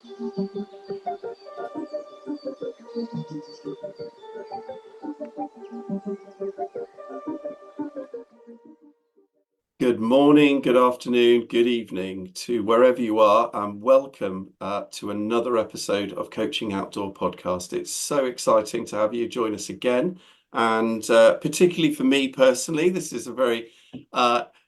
Good morning, good afternoon, good evening to wherever you are, and welcome to another episode of Coaching Outdoor podcast. It's so exciting to have you join us again, and particularly for me personally, this is a very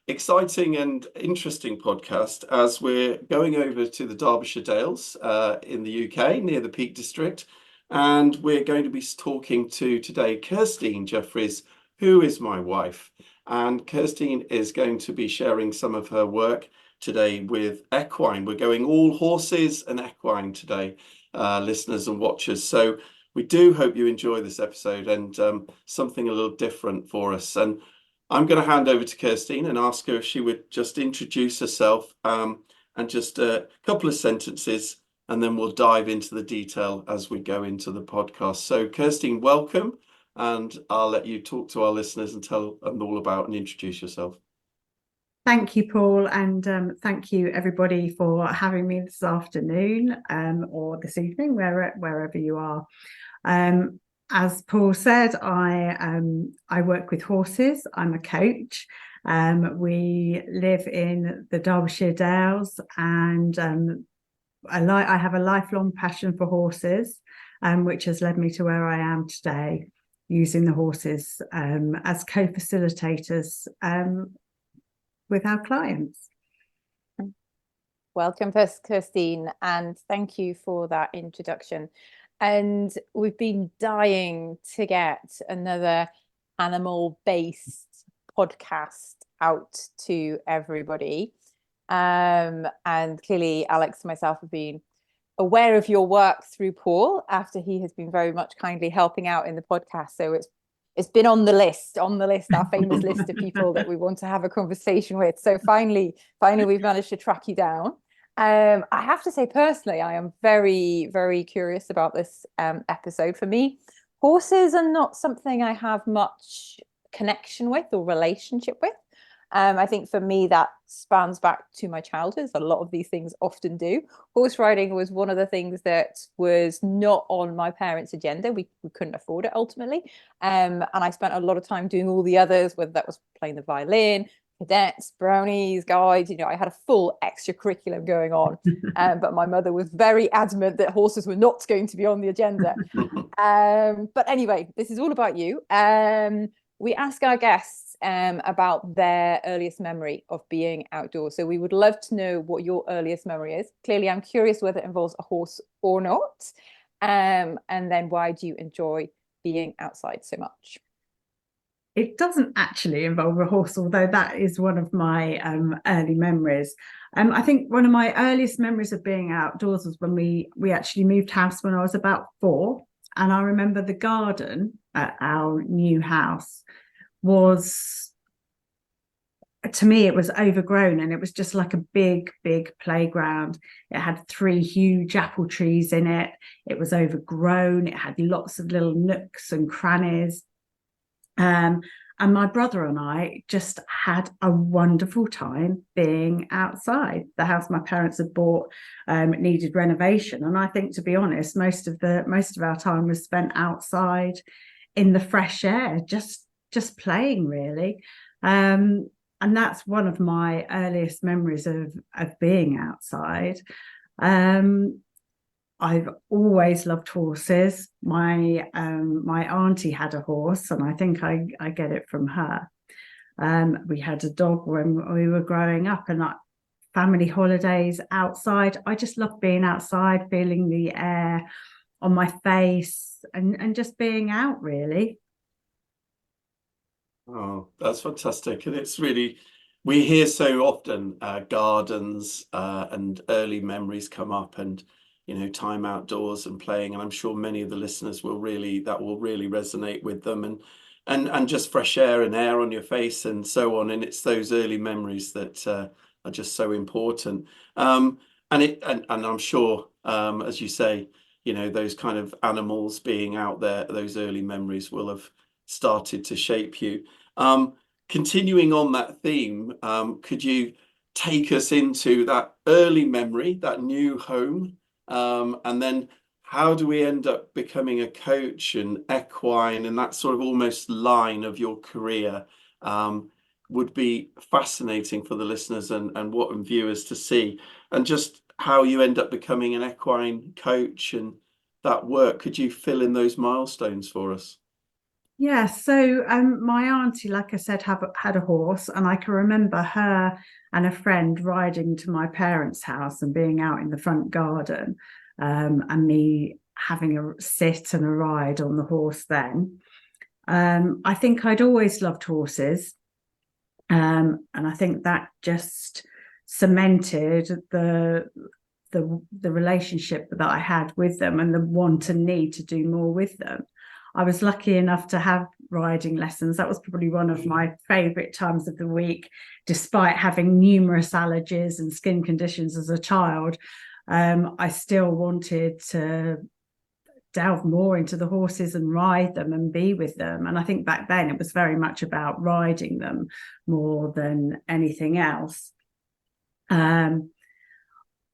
exciting and interesting podcast as we're going over to the Derbyshire Dales in the UK near the Peak District, and we're going to be talking to today Kirsteen Jefferies, who is my wife. And Kirsteen is going to be sharing some of her work today with equine. We're going all horses and equine today, listeners and watchers. So we do hope you enjoy this episode and something a little different for us. And I'm going to hand over to Kirsteen and ask her if she would just introduce herself and just a couple of sentences, and then we'll dive into the detail as we go into the podcast. So Kirsteen, welcome. And I'll let you talk to our listeners and tell them all about and introduce yourself. Thank you, Paul, and thank you everybody for having me this afternoon or this evening, wherever you are. As Paul said, I work with horses. I'm a coach. We live in the Derbyshire Dales, and I have a lifelong passion for horses, which has led me to where I am today, using the horses as co-facilitators with our clients. Welcome, Kirsteen, and thank you for that introduction. And we've been dying to get another animal-based podcast out to everybody. And clearly, Alex and myself have been aware of your work through Paul after he has been very much kindly helping out in the podcast. So it's been on the list, our famous list of people that we want to have a conversation with. So finally we've managed to track you down. I have to say personally, I am very, very curious about this episode. For me, horses are not something I have much connection with or relationship with. I think for me, that spans back to my childhood. A lot of these things often do. Horse riding was one of the things that was not on my parents' agenda. We couldn't afford it ultimately. And I spent a lot of time doing all the others, whether that was playing the violin, cadets, brownies, guides. I had a full extracurriculum going on. But my mother was very adamant that horses were not going to be on the agenda. But anyway, this is all about you. We ask our guests about their earliest memory of being outdoors. So we would love to know what your earliest memory is. Clearly, I'm curious whether it involves a horse or not. And then why do you enjoy being outside so much? It doesn't actually involve a horse, although that is one of my early memories. I think one of my earliest memories of being outdoors was when we actually moved house when I was about 4. And I remember the garden at our new house was, to me, it was overgrown, and it was just like a big playground. It had 3 huge apple trees in it. It was overgrown. It had lots of little nooks and crannies. And my brother and I just had a wonderful time being outside. The house my parents had bought needed renovation, and I think, to be honest, most of our time was spent outside in the fresh air, just playing, really. And that's one of my earliest memories of being outside. I've always loved horses. My auntie had a horse, and I think I get it from her. We had a dog when we were growing up, and family holidays outside. I just love being outside, feeling the air on my face, and just being out, really. Oh, that's fantastic. And it's really, we hear so often gardens and early memories come up, and time outdoors and playing, and I'm sure many of the listeners will really resonate with them, and just fresh air and air on your face and so on. And it's those early memories that are just so important. And I'm sure, as you say, those kind of animals being out there, those early memories will have started to shape you. Continuing on that theme, could you take us into that early memory, that new home And then how do we end up becoming a coach and equine and that sort of almost line of your career? Would be fascinating for the listeners and viewers to see, and just how you end up becoming an equine coach and that work. Could you fill in those milestones for us? Yeah, so my auntie, like I said, had a horse, and I can remember her and a friend riding to my parents' house and being out in the front garden, and me having a sit and a ride on the horse then. I think I'd always loved horses, and I think that just cemented the relationship that I had with them and the want and need to do more with them. I was lucky enough to have riding lessons. That was probably one of my favourite times of the week, despite having numerous allergies and skin conditions as a child. I still wanted to delve more into the horses and ride them and be with them. And I think back then it was very much about riding them more than anything else.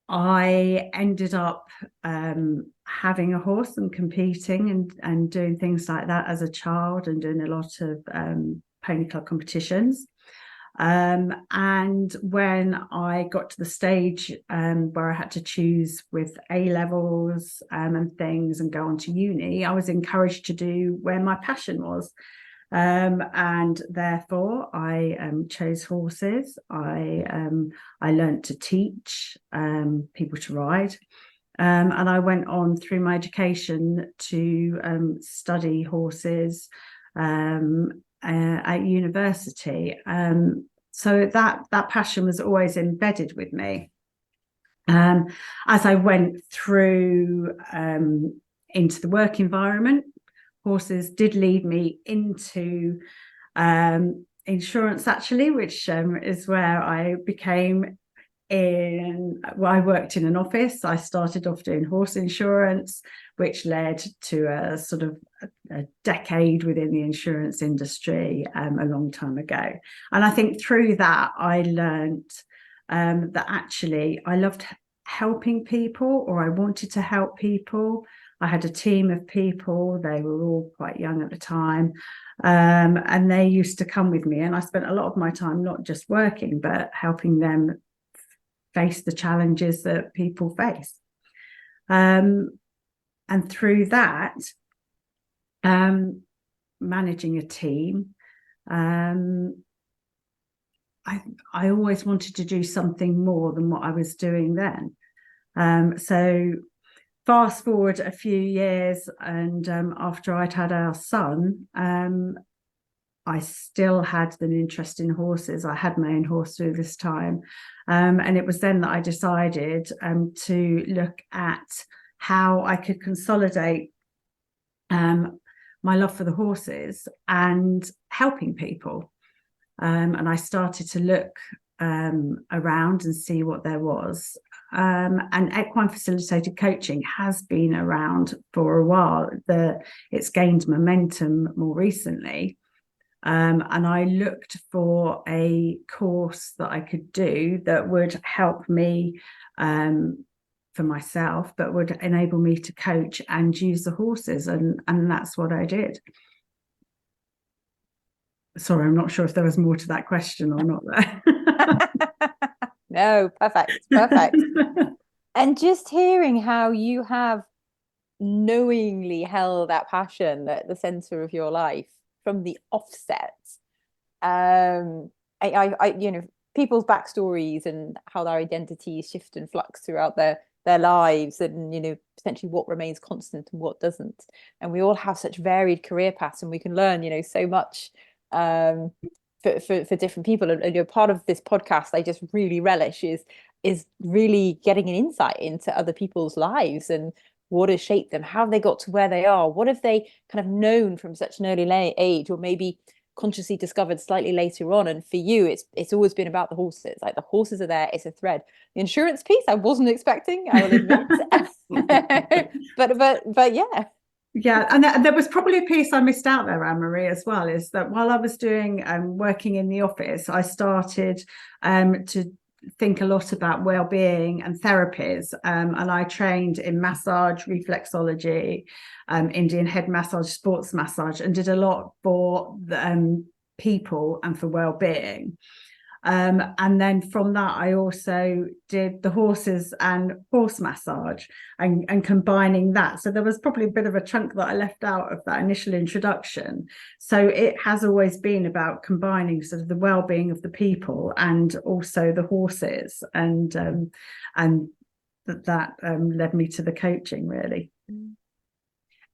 I ended up having a horse and competing and doing things like that as a child, and doing a lot of pony club competitions. And when I got to the stage where I had to choose with A levels and things and go on to uni, I was encouraged to do where my passion was. And therefore I chose horses. I learned to teach people to ride, and I went on through my education to study horses at university. So that passion was always embedded with me. As I went through into the work environment, horses did lead me into insurance, actually, which is where I became I worked in an office. I started off doing horse insurance, which led to a sort of a decade within the insurance industry a long time ago. And I think through that, I learned that actually I loved helping people, or I wanted to help people. I had a team of people. They were all quite young at the time. And they used to come with me. And I spent a lot of my time not just working, but helping them face the challenges that people face. And through that, managing a team, I always wanted to do something more than what I was doing then. So fast forward a few years, and after I'd had our son, I still had an interest in horses. I had my own horse through this time. And it was then that I decided to look at how I could consolidate my love for the horses and helping people. And I started to look around and see what there was. And Equine Facilitated Coaching has been around for a while. It's gained momentum more recently. And I looked for a course that I could do that would help me for myself, but would enable me to coach and use the horses. And that's what I did. Sorry, I'm not sure if there was more to that question or not there. No, perfect. And just hearing how you have knowingly held that passion at the center of your life from the offset. I you know, people's backstories and how their identities shift and flux throughout their lives, and you know, potentially what remains constant and what doesn't. And we all have such varied career paths, and we can learn, you know, so much for different people. And you know, part of this podcast I just really relish is really getting an insight into other people's lives and what has shaped them, how they got to where they are, what have they kind of known from such an early age, or maybe consciously discovered slightly later on. And for you, it's always been about the horses. Like, the horses are there, it's a thread. The insurance piece I wasn't expecting, I will admit. but yeah, and there was probably a piece I missed out there, Anne-Marie, as well, is that while I was doing working in the office, I started to think a lot about well-being and therapies, and I trained in massage, reflexology, Indian head massage, sports massage, and did a lot for people and for well-being. And then from that, I also did the horses and horse massage and combining that. So there was probably a bit of a chunk that I left out of that initial introduction. So it has always been about combining sort of the well-being of the people and also the horses. And that led me to the coaching, really.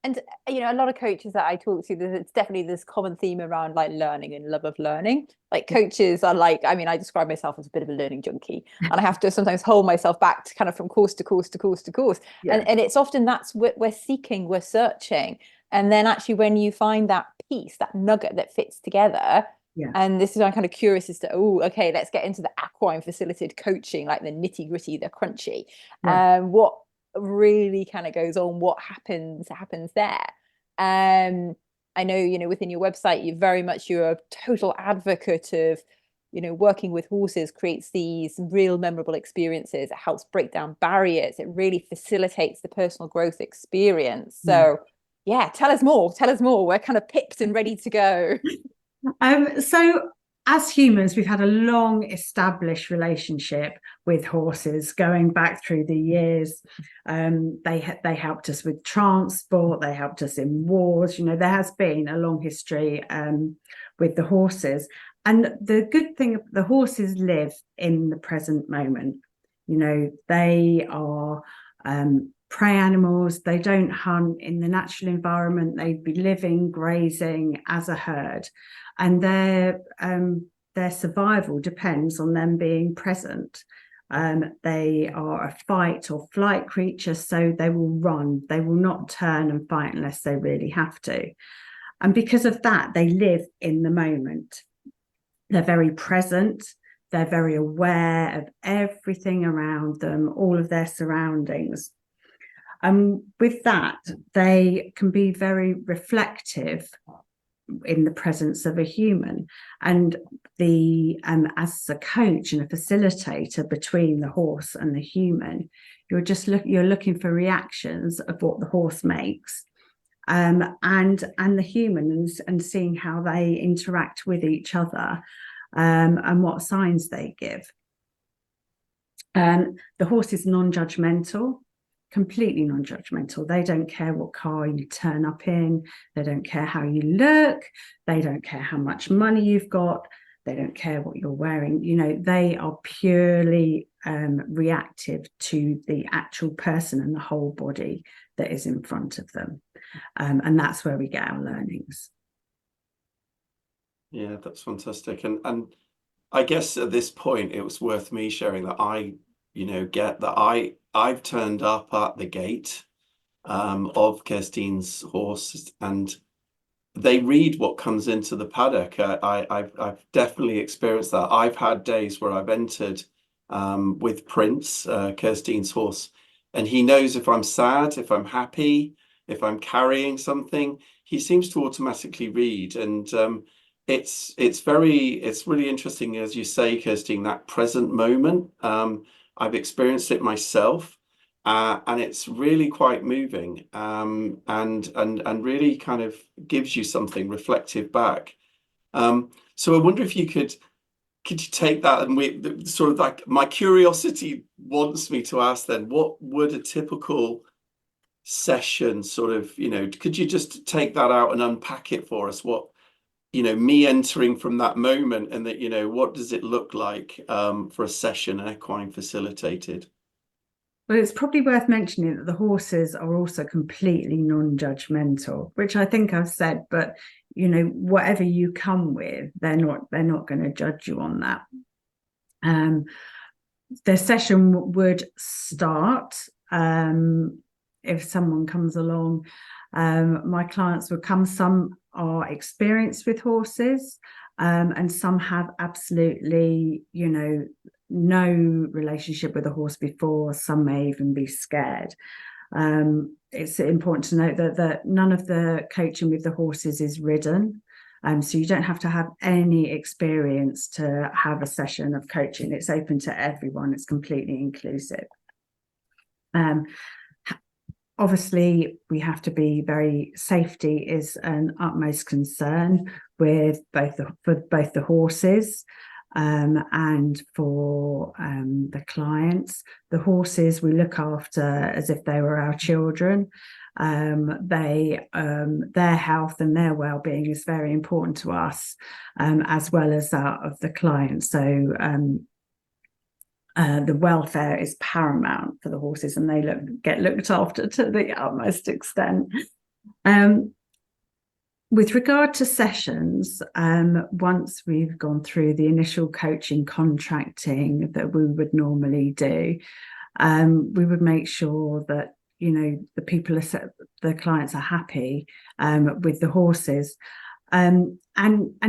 And, you know, a lot of coaches that I talk to, it's definitely this common theme around like learning and love of learning. Like coaches are like, I mean, I describe myself as a bit of a learning junkie, and I have to sometimes hold myself back to kind of from course to course to course to course. Yeah. And it's often that's what we're seeking, we're searching. And then actually when you find that piece, that nugget that fits together, yeah. And this is why I'm kind of curious as to, oh, okay, let's get into the equine facilitated coaching, like the nitty gritty, the crunchy. Yeah. What really kind of goes on, what happens there. I know, you know, within your website, you're a total advocate of, you know, working with horses creates these real memorable experiences. It helps break down barriers. It really facilitates the personal growth experience. So yeah, tell us more. We're kind of pipped and ready to go. So as humans, we've had a long established relationship with horses going back through the years. They helped us with transport, they helped us in wars. You know, there has been a long history with the horses. And the good thing, the horses live in the present moment. You know, they are prey animals. They don't hunt in the natural environment. They'd be living, grazing as a herd. And their survival depends on them being present. They are a fight or flight creature, so they will run. They will not turn and fight unless they really have to. And because of that, they live in the moment. They're very present. They're very aware of everything around them, all of their surroundings. With that, they can be very reflective in the presence of a human, and as a coach and a facilitator between the horse and the human, you're looking for reactions of what the horse makes, and the humans, and seeing how they interact with each other, and what signs they give. The horse is non-judgmental. Completely non-judgmental. They don't care what car you turn up in. They don't care how you look. They don't care how much money you've got. They don't care what you're wearing. You know, they are purely reactive to the actual person and the whole body that is in front of them. And that's where we get our learnings. Yeah, that's fantastic. And I guess at this point, it was worth me sharing that get that I've turned up at the gate of Kirsteen's horse, and they read what comes into the paddock. I've definitely experienced that. I've had days where I've entered with Prince, Kirsteen's horse, and he knows if I'm sad, if I'm happy, if I'm carrying something. He seems to automatically read, and it's really interesting, as you say, Kirsteen, that present moment. I've experienced it myself, and it's really quite moving, and really kind of gives you something reflective back. So I wonder if you could you take that, and we sort of, like, my curiosity wants me to ask then, what would a typical session sort of, could you just take that out and unpack it for us? What, me entering from that moment, and that, what does it look like for a session, an equine facilitated? Well, it's probably worth mentioning that the horses are also completely non-judgmental, which I think I've said, but whatever you come with, they're not going to judge you on that. The session would start if someone comes along. My clients would come. Some are experienced with horses, and some have absolutely, no relationship with a horse before. Some may even be scared. It's important to note that none of the coaching with the horses is ridden. So you don't have to have any experience to have a session of coaching. It's open to everyone. It's completely inclusive. Obviously, we have to be safety is an utmost concern with for both the horses and for the clients. The horses we look after as if they were our children. Their health and their well-being is very important to us, as well as that of the client. So the welfare is paramount for the horses, and they get looked after to the utmost extent. With regard to sessions, once we've gone through the initial coaching contracting that we would normally do, we would make sure that the clients are happy with the horses, and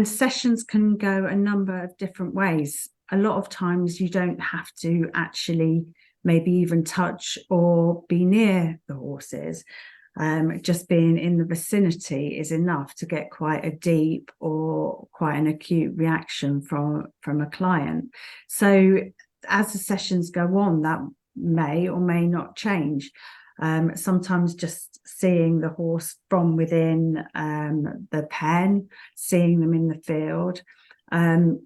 sessions can go a number of different ways. A lot of times you don't have to actually maybe even touch or be near the horses. Just being in the vicinity is enough to get quite a deep or quite an acute reaction from a client. So as the sessions go on, that may or may not change. Sometimes just seeing the horse from within the pen, seeing them in the field. And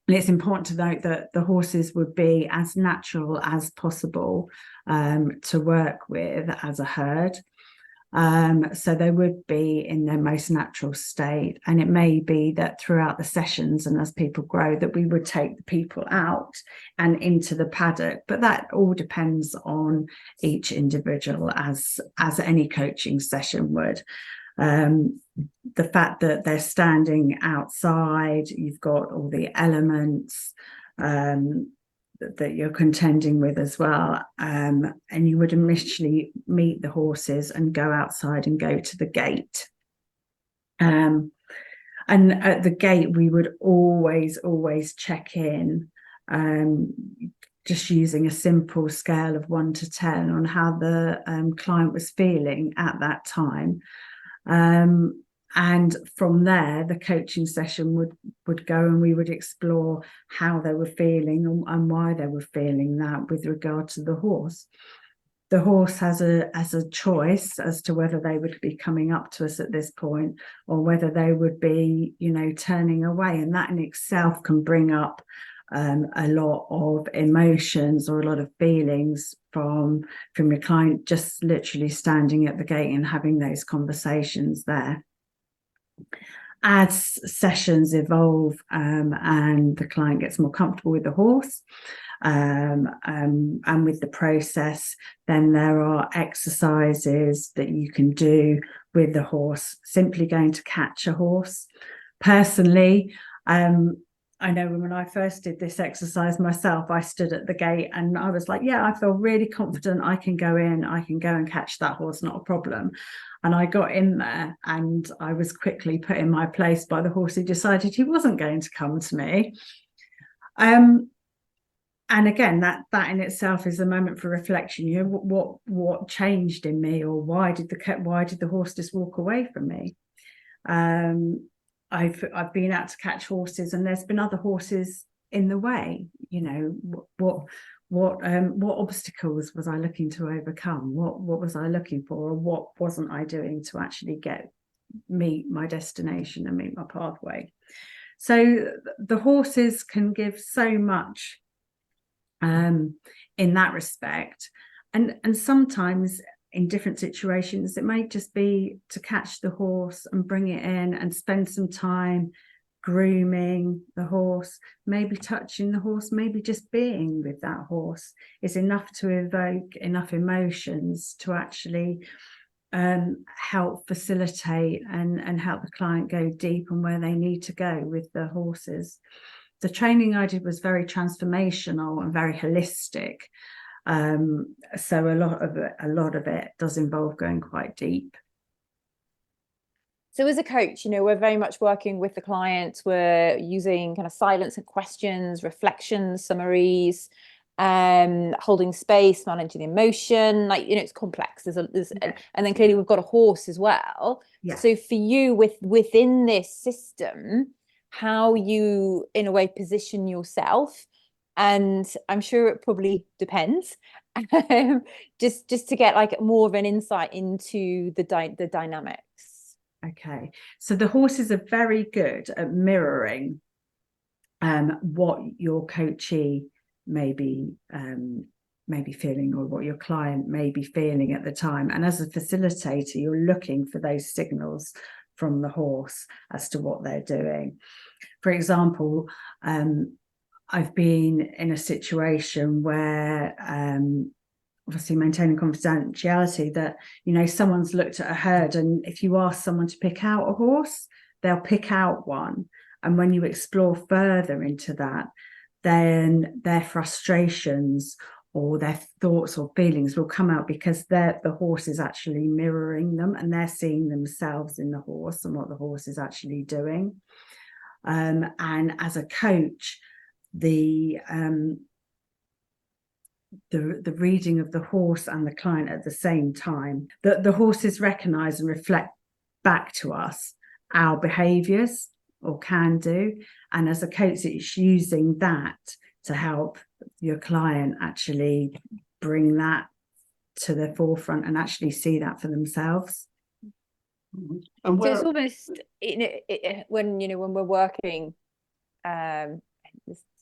it's important to note that the horses would be as natural as possible to work with as a herd. So they would be in their most natural state. And it may be that throughout the sessions and as people grow, that we would take the people out and into the paddock. But that all depends on each individual, as any coaching session would. The fact that they're standing outside, you've got all the elements that you're contending with as well, and you would initially meet the horses and go outside and go to the gate, and at the gate we would always check in, just using a simple scale of 1 to 10 on how the client was feeling at that time. And from there, the coaching session would go, and we would explore how they were feeling and why they were feeling that with regard to the horse. The horse has a choice as to whether they would be coming up to us at this point or whether they would be, turning away. And that in itself can bring up a lot of emotions or a lot of feelings from your client, just literally standing at the gate and having those conversations there. As sessions evolve and the client gets more comfortable with the horse and with the process, then there are exercises that you can do with the horse, simply going to catch a horse. Personally, I know when I first did this exercise myself, I stood at the gate and I was like, yeah, I feel really confident. I can go in, I can go and catch that horse, not a problem. And I got in there and I was quickly put in my place by the horse who decided he wasn't going to come to me. And again, that in itself is a moment for reflection. What changed in me, or why did the horse just walk away from me? I've been out to catch horses, and there's been other horses in the way. What obstacles was I looking to overcome? What was I looking for, or what wasn't I doing to actually meet my destination and meet my pathway? So the horses can give so much in that respect, and sometimes in different situations it may just be to catch the horse and bring it in and spend some time grooming the horse, maybe touching the horse, maybe just being with that horse is enough to evoke enough emotions to actually help facilitate and help the client go deep on where they need to go with the horses. The training I did was very transformational and very holistic. So a lot of it does involve going quite deep. So as a coach, we're very much working with the client. We're using kind of silence and questions, reflections, summaries. holding space, managing emotion, like, it's complex. And then clearly we've got a horse as well. Yeah. So for you, within this system, how you in a way position yourself, and I'm sure it probably depends, just to get like more of an insight into the dynamics. Okay, so the horses are very good at mirroring what your coachee may be feeling, or what your client may be feeling at the time. And as a facilitator, you're looking for those signals from the horse as to what they're doing. For example, I've been in a situation where obviously maintaining confidentiality, that someone's looked at a herd, and if you ask someone to pick out a horse, they'll pick out one. And when you explore further into that, then their frustrations or their thoughts or feelings will come out, because the horse is actually mirroring them, and they're seeing themselves in the horse and what the horse is actually doing. And as a coach, the reading of the horse and the client at the same time, that the horses recognize and reflect back to us our behaviors, or can do. And as a coach, it's using that to help your client actually bring that to the forefront and actually see that for themselves. And so it's almost when we're working, there's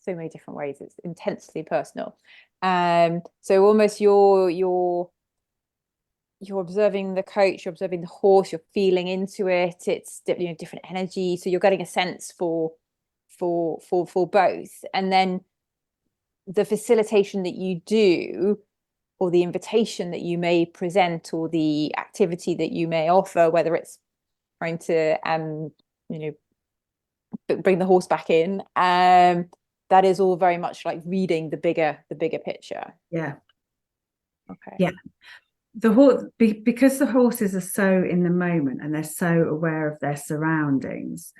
so many different ways, it's intensely personal. So almost you're observing the coach, you're observing the horse, you're feeling into it. It's different energy, so you're getting a sense for both. And then the facilitation that you do, or the invitation that you may present, or the activity that you may offer, whether it's trying to bring the horse back in, that is all very much like reading the bigger picture. Yeah. Okay. Yeah. The horse, because the horses are so in the moment and they're so aware of their surroundings,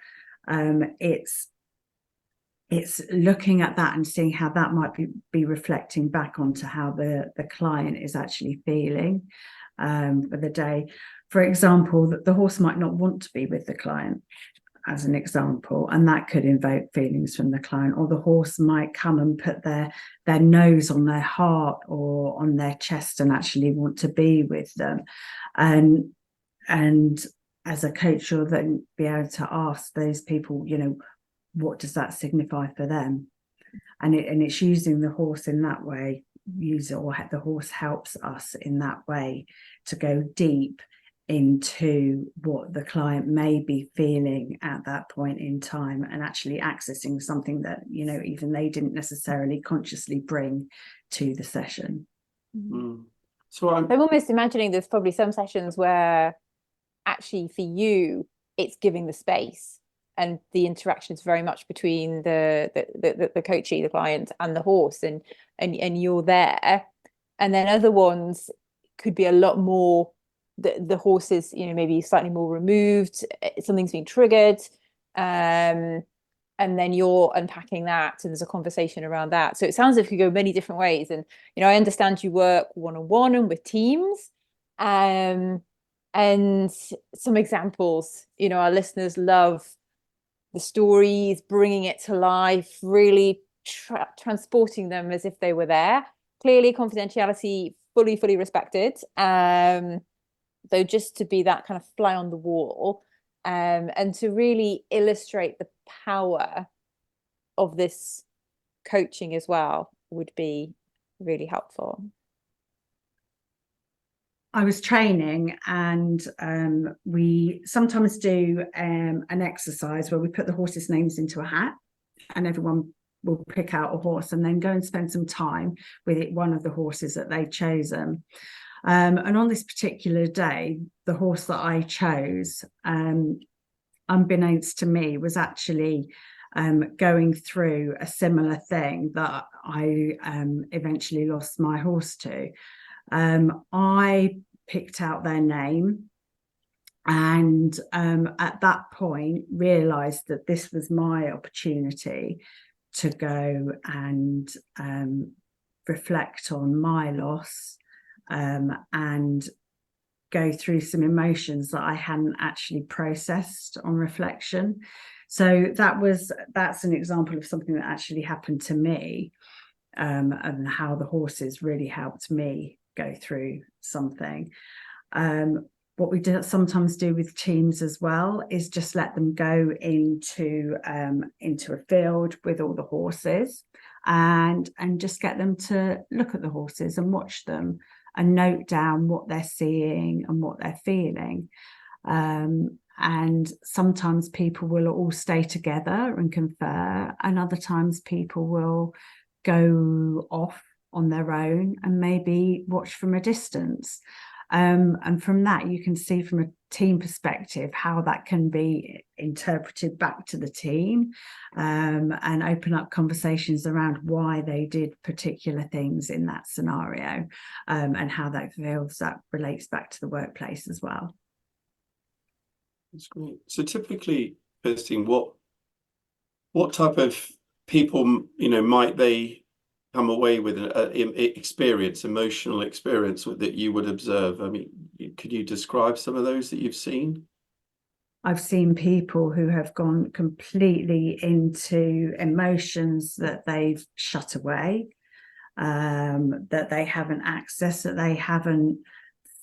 it's looking at that and seeing how that might be reflecting back onto how the client is actually feeling for the day. For example, that the horse might not want to be with the client, as an example, and that could invoke feelings from the client. Or the horse might come and put their nose on their heart or on their chest and actually want to be with them. And as a coach, you'll then be able to ask those people, what does that signify for them? And it's using the horse in that way, the horse helps us in that way to go deep into what the client may be feeling at that point in time, and actually accessing something that even they didn't necessarily consciously bring to the session. So I'm almost imagining there's probably some sessions where actually for you it's giving the space, and the interaction is very much between the coachee, the client, and the horse, and you're there. And then other ones could be a lot more, the horse is maybe slightly more removed, something's been triggered, and then you're unpacking that, and there's a conversation around that. So it sounds like you go many different ways. And I understand you work one-on-one and with teams, and some examples, our listeners love the stories, bringing it to life, really transporting them as if they were there. Clearly confidentiality fully respected, though just to be that kind of fly on the wall, and to really illustrate the power of this coaching as well would be really helpful. I was training, and we sometimes do an exercise where we put the horses' names into a hat, and everyone will pick out a horse and then go and spend some time with one of the horses that they've chosen. And on this particular day, the horse that I chose, unbeknownst to me, was actually going through a similar thing that I eventually lost my horse to. I picked out their name, and at that point realized that this was my opportunity to go and reflect on my loss, and go through some emotions that I hadn't actually processed on reflection. So that's an example of something that actually happened to me, and how the horses really helped me go through something. What we sometimes do with teams as well is just let them go into a field with all the horses, and just get them to look at the horses and watch them and note down what they're seeing and what they're feeling. And sometimes people will all stay together and confer, and other times people will go off on their own and maybe watch from a distance. And from that, you can see from a team perspective how that can be interpreted back to the team, and open up conversations around why they did particular things in that scenario, and how that relates back to the workplace as well. That's great. So typically, Kirsteen, what type of people, might they come away with an emotional experience that you would observe? I mean, could you describe some of those that you've seen? I've seen people who have gone completely into emotions that they've shut away, that they haven't accessed, that they haven't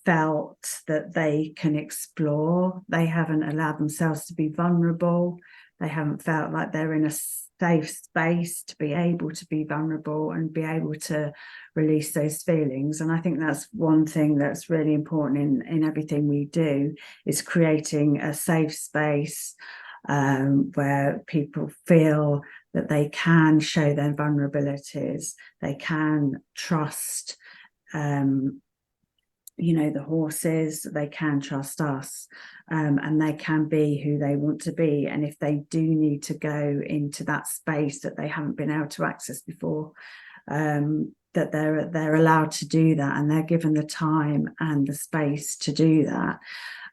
felt that they can explore. They haven't allowed themselves to be vulnerable. They haven't felt like they're in a safe space to be able to be vulnerable and be able to release those feelings. And I think that's one thing that's really important in everything we do, is creating a safe space, where people feel that they can show their vulnerabilities, they can trust the horses, they can trust us, and they can be who they want to be. And if they do need to go into that space that they haven't been able to access before, that they're allowed to do that, and they're given the time and the space to do that,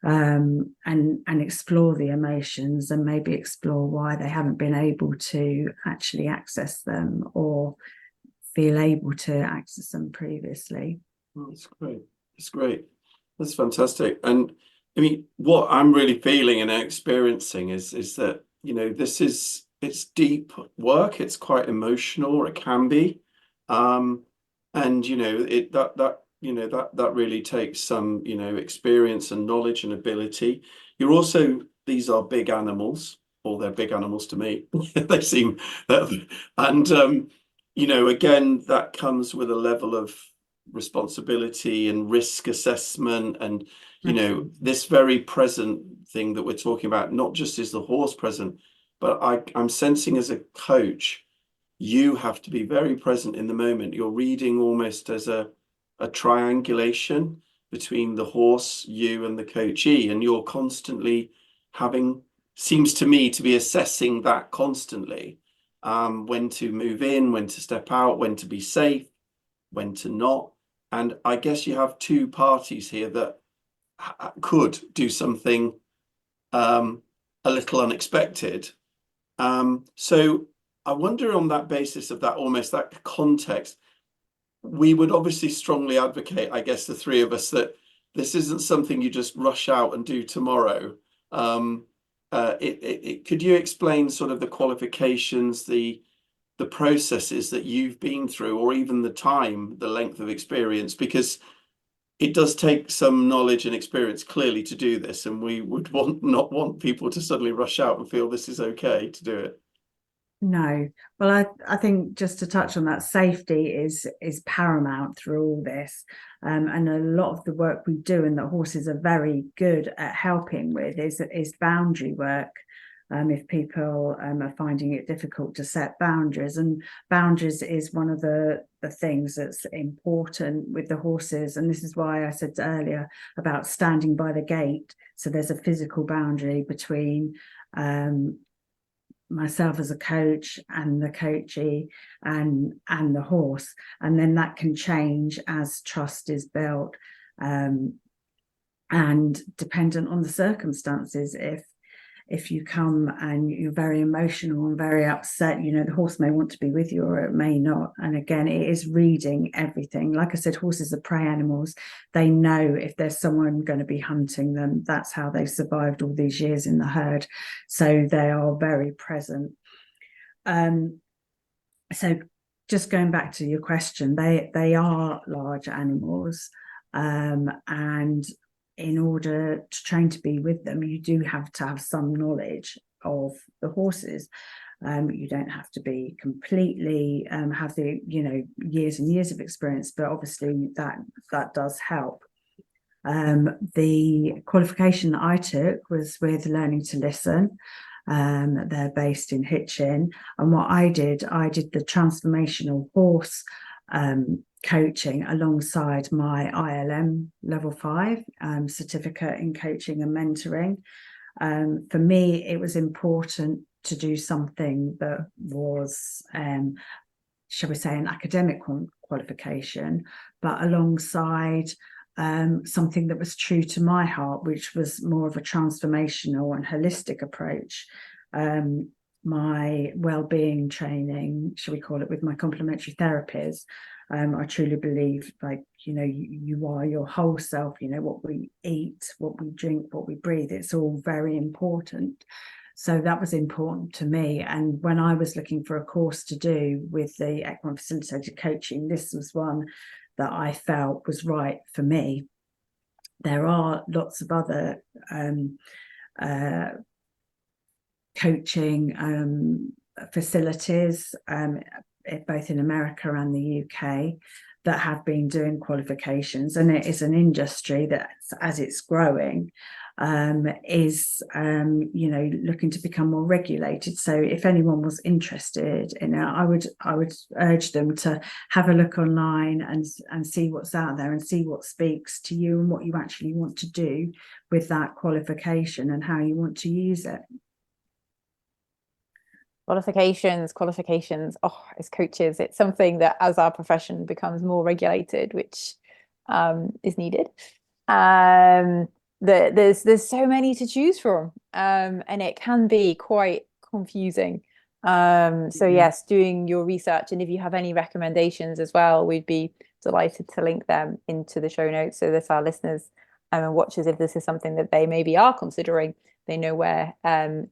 and explore the emotions, and maybe explore why they haven't been able to actually access them or feel able to access them previously. Oh, that's great. That's great. That's fantastic. And I mean, what I'm really feeling and experiencing is that, it's deep work. It's quite emotional, or it can be. And, that really takes some, experience and knowledge and ability. These are big animals, or they're big animals to me. They seem that, and, again, that comes with a level of responsibility and risk assessment, and this very present thing that we're talking about. Not just is the horse present, but I'm sensing as a coach, you have to be very present in the moment. You're reading almost as a triangulation between the horse, you, and the coachee, and you're constantly seems to me to be assessing that constantly, when to move in, when to step out, when to be safe, when to not. And I guess you have two parties here that could do something a little unexpected. So I wonder, on that basis of that, almost that context, we would obviously strongly advocate, I guess, the three of us, that this isn't something you just rush out and do tomorrow. Could you explain sort of the qualifications, the processes that you've been through, or even the length of experience? Because it does take some knowledge and experience, clearly, to do this, and we would not want people to suddenly rush out and feel this is okay to do it. No. Well, I think, just to touch on that, safety is paramount through all this, and a lot of the work we do, and that horses are very good at helping with, is boundary work. If people are finding it difficult to set boundaries, and boundaries is one of the things that's important with the horses. And this is why I said earlier about standing by the gate. So there's a physical boundary between myself as a coach and the coachee and the horse, and then that can change as trust is built, and dependent on the circumstances. if you come and you're very emotional and very upset, you know, the horse may want to be with you or it may not. And again, it is reading everything. Like I said, horses are prey animals. They know if there's someone going to be hunting them. That's how they survived all these years in the herd. So they are very present. So just going back to your question, they are large animals. And in order to train to be with them, you do have to have some knowledge of the horses. You don't have to be completely have the, you know, years and years of experience, but obviously that does help. The qualification that I took was with Learning to Listen. They're based in Hitchin, and what I did the transformational horse coaching alongside my ILM level 5 certificate in coaching and mentoring. For me, it was important to do something that was, shall we say, an academic qualification, but alongside something that was true to my heart, which was more of a transformational and holistic approach. My wellbeing training, shall we call it, with my complementary therapies, I truly believe, like, you know, you are your whole self. You know, what we eat, what we drink, what we breathe, it's all very important. So that was important to me. And when I was looking for a course to do with the Equine Facilitated Coaching, this was one that I felt was right for me. There are lots of other coaching facilities, both in America and the UK, that have been doing qualifications, and it is an industry that, as it's growing, is you know, looking to become more regulated. So if anyone was interested in it, I would urge them to have a look online and see what's out there and see what speaks to you and what you actually want to do with that qualification and how you want to use it. Qualifications. Oh, as coaches, it's something that, as our profession becomes more regulated, which is needed, there's so many to choose from, and it can be quite confusing. So yes, doing your research, and if you have any recommendations as well, we'd be delighted to link them into the show notes so that our listeners and watchers, if this is something that they maybe are considering, they know where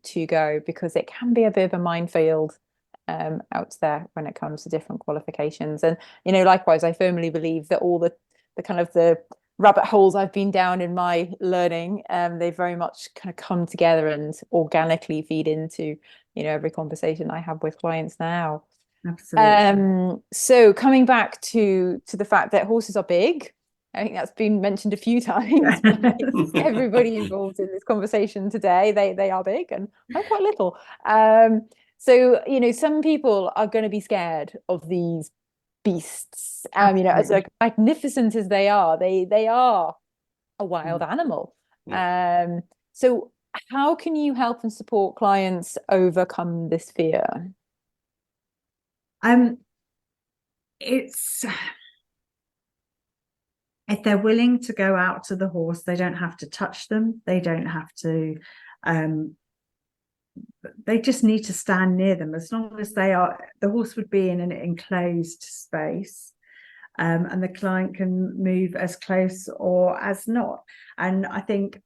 to go, because it can be a bit of a minefield out there when it comes to different qualifications. And, you know, likewise, I firmly believe that all the kind of the rabbit holes I've been down in my learning, they very much kind of come together and organically feed into, you know, every conversation I have with clients now. Absolutely. So coming back to the fact that horses are big, I think that's been mentioned a few times by everybody involved in this conversation today. They are big, and I'm quite little. So, you know, some people are going to be scared of these beasts. You know, as like magnificent as they are a wild animal. Yeah. So how can you help and support clients overcome this fear? It's, if they're willing to go out to the horse, they don't have to touch them. They don't have to, they just need to stand near them. As long as the horse would be in an enclosed space, and the client can move as close or as not. And I think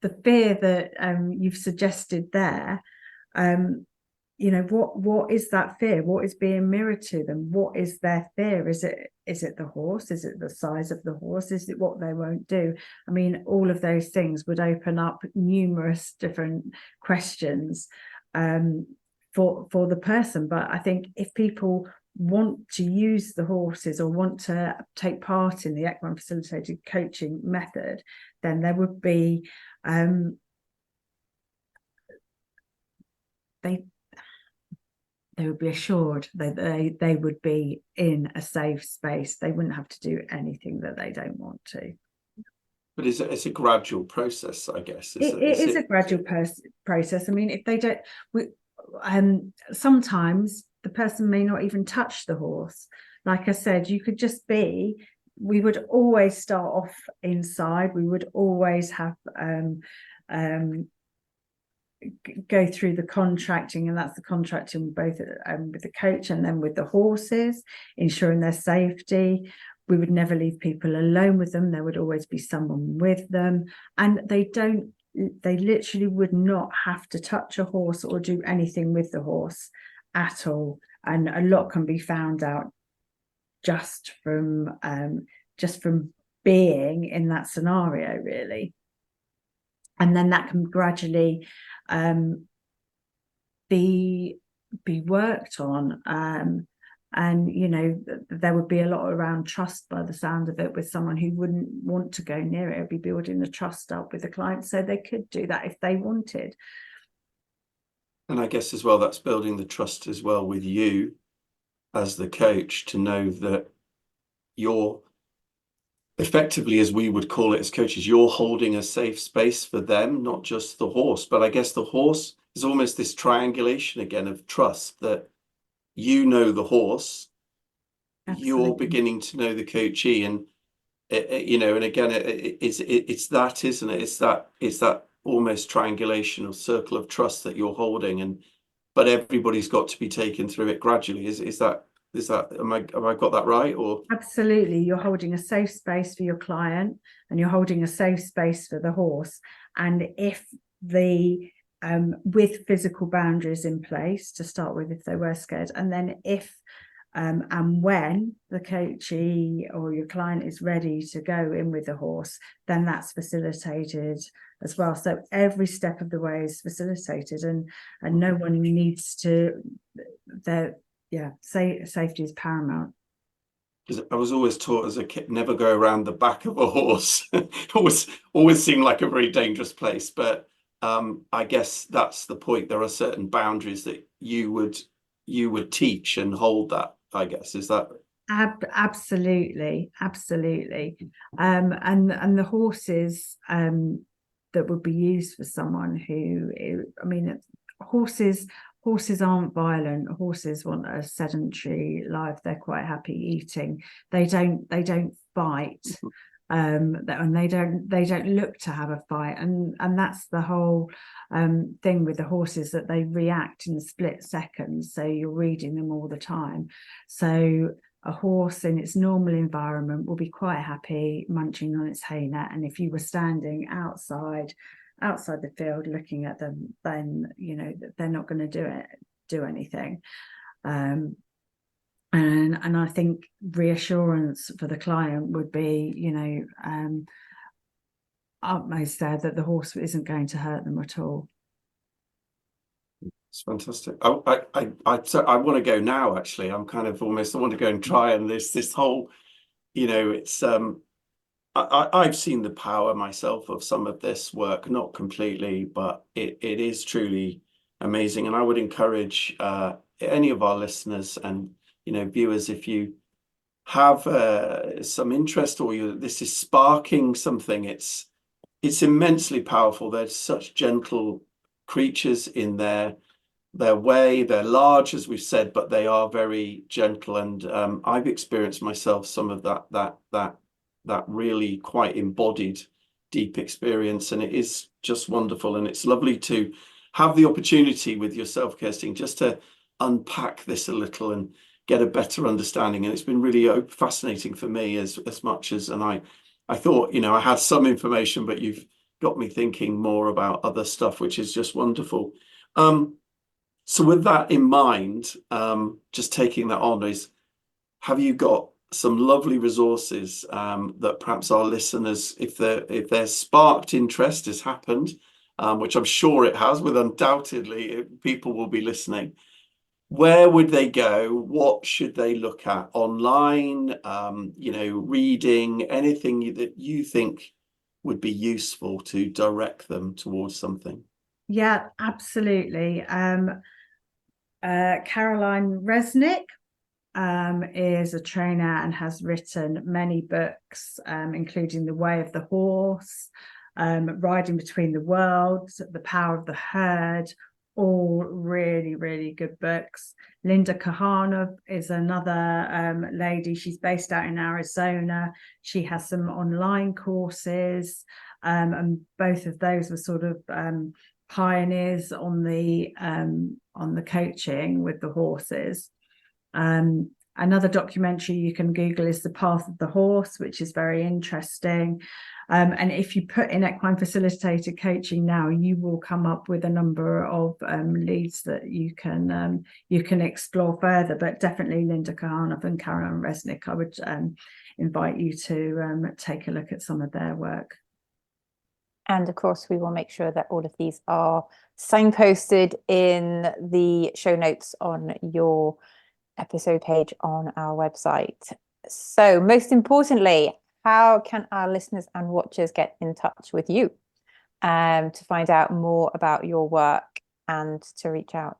the fear that you've suggested there, you know, what is that fear? What is being mirrored to them? What is their fear? Is it the horse? Is it the size of the horse? Is it what they won't do? I mean, all of those things would open up numerous different questions for the person. But I think if people want to use the horses or want to take part in the Equine Facilitated Coaching method, then there would be they would be assured that they would be in a safe space. They wouldn't have to do anything that they don't want to. But it's a gradual process, I guess. It is a gradual process. I mean, if they don't, sometimes the person may not even touch the horse. Like I said, you could just be, we would always start off inside. We would always have go through the contracting, and that's the contracting both with the coach and then with the horses, ensuring their safety. We would never leave people alone with them. There would always be someone with them, and they literally would not have to touch a horse or do anything with the horse at all. And a lot can be found out just from being in that scenario, really. And then that can gradually be worked on. And, you know, there would be a lot around trust by the sound of it, with someone who wouldn't want to go near it. It would be building the trust up with the client so they could do that if they wanted. And I guess as well, that's building the trust as well with you as the coach, to know that you're effectively, as we would call it as coaches, you're holding a safe space for them, not just the horse. But I guess the horse is almost this triangulation again of trust, that you know the horse, Absolutely. You're beginning to know the coachee, and you know, and again, it's that, isn't it? It's that almost triangulation or circle of trust that you're holding, but everybody's got to be taken through it gradually. Is that have I got that right? Or absolutely, you're holding a safe space for your client, and you're holding a safe space for the horse. And if with physical boundaries in place to start with, if they were scared, and then if and when the coachee or your client is ready to go in with the horse, then that's facilitated as well. So every step of the way is facilitated, and no one needs to. Safety is paramount. Because I was always taught as a kid, never go around the back of a horse. always seemed like a very dangerous place. But I guess that's the point. There are certain boundaries that you would teach and hold that, I guess. Is that absolutely. And the horses that would be used for someone who, I mean, horses aren't violent. Horses want a sedentary life. They're quite happy eating. They don't fight, and they don't look to have a fight. And that's the whole thing with the horses, that they react in split seconds. So you're reading them all the time. So a horse in its normal environment will be quite happy munching on its hay net, and if you were standing outside the field looking at them, then you know they're not going to do anything. And I think reassurance for the client would be, you know, utmost there, that the horse isn't going to hurt them at all. It's fantastic. I want to go now. Actually, I want to go and try. And this whole, you know, it's I've seen the power myself of some of this work, not completely, but it is truly amazing. And I would encourage any of our listeners and, you know, viewers, if you have some interest, or this is sparking something, it's immensely powerful. They're such gentle creatures in their way. They're large, as we've said, but they are very gentle. And I've experienced myself some of that really quite embodied deep experience, and it is just wonderful. And it's lovely to have the opportunity with yourself, Kirsteen, just to unpack this a little and get a better understanding. And it's been really fascinating for me as much as, and I thought, you know, I had some information, but you've got me thinking more about other stuff, which is just wonderful. So with that in mind, just taking that on, have you got some lovely resources that perhaps our listeners, if their sparked interest has happened, which I'm sure it has, with undoubtedly people will be listening, where would they go? What should they look at online? You know, reading, anything that you think would be useful to direct them towards something? Yeah, absolutely. Caroline Resnick is a trainer and has written many books, including The Way of the Horse, Riding Between the Worlds, The Power of the Herd, all really, really good books. Linda Kahanov is another lady. She's based out in Arizona. She has some online courses, and both of those were sort of pioneers on the coaching with the horses. Another documentary you can Google is The Path of the Horse, which is very interesting. And if you put in Equine Facilitated Coaching now, you will come up with a number of leads that you can explore further. But definitely Linda Kahanoff and Caroline Resnick, I would invite you to take a look at some of their work. And of course, we will make sure that all of these are signposted in the show notes on your episode page on our website. So most importantly, how can our listeners and watchers get in touch with you to find out more about your work and to reach out?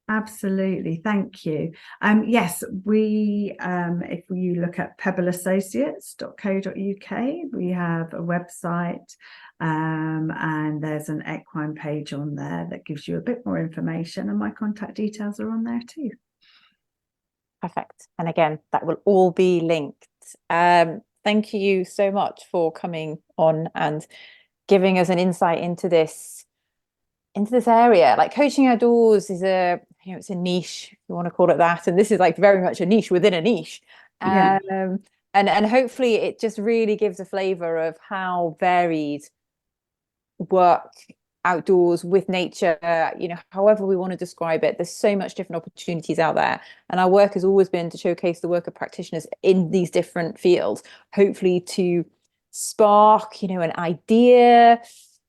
Absolutely, thank you. Yes, we if you look at pebbleassociates.co.uk, we have a website, and there's an equine page on there that gives you a bit more information, and my contact details are on there too. Perfect. And again, that will all be linked. Thank you so much for coming on and giving us an insight into this area. Like, coaching outdoors is it's a niche, if you want to call it that, and this is like very much a niche within a niche. Yeah. And hopefully it just really gives a flavor of how varied work outdoors with nature, however we want to describe it. There's so much different opportunities out there, and our work has always been to showcase the work of practitioners in these different fields, hopefully to spark an idea,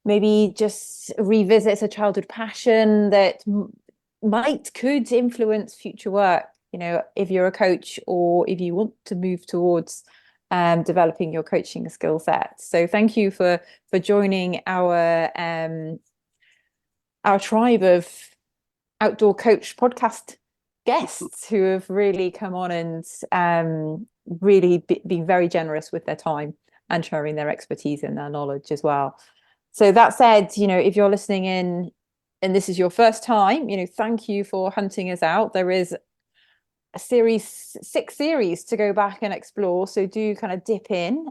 maybe just revisit a childhood passion that could influence future work, if you're a coach or if you want to move towards developing your coaching skill set. So thank you for joining our tribe of outdoor coach podcast guests who have really come on and really been very generous with their time and sharing their expertise and their knowledge as well. So that said, if you're listening in and this is your first time, thank you for hunting us out. There is a 6 series to go back and explore, so do kind of dip in.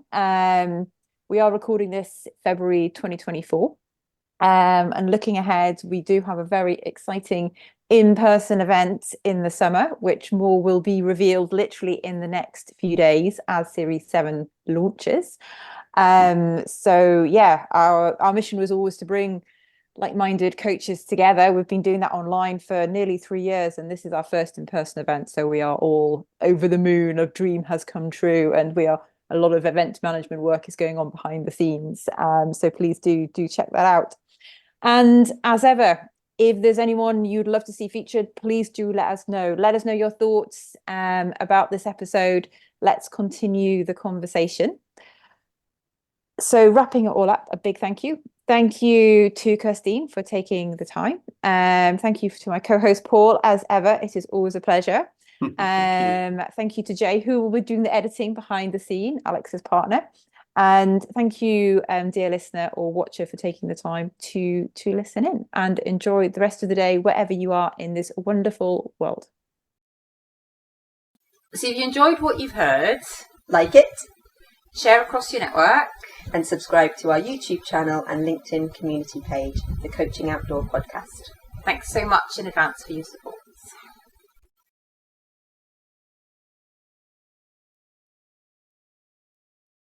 We are recording this February 2024, and looking ahead, we do have a very exciting in-person event in the summer, which more will be revealed literally in the next few days as Series 7 launches. So yeah, our mission was always to bring like-minded coaches together. We've been doing that online for nearly 3 years, and this is our first in-person event, so we are all over the moon. A dream has come true, and a lot of event management work is going on behind the scenes, so please do check that out. And as ever, if there's anyone you'd love to see featured, please do let us know your thoughts about this episode. Let's continue the conversation. So wrapping it all up, a big thank you. Thank you to Kirsteen for taking the time. Thank you to my co-host Paul, as ever. It is always a pleasure. Thank you to Jay, who will be doing the editing behind the scene, Alex's partner. And thank you, dear listener or watcher, for taking the time to listen in, and enjoy the rest of the day wherever you are in this wonderful world. So if you enjoyed what you've heard, like it, share across your network, and subscribe to our YouTube channel and LinkedIn community page, the Coaching Outdoor Podcast. Thanks so much in advance for your support.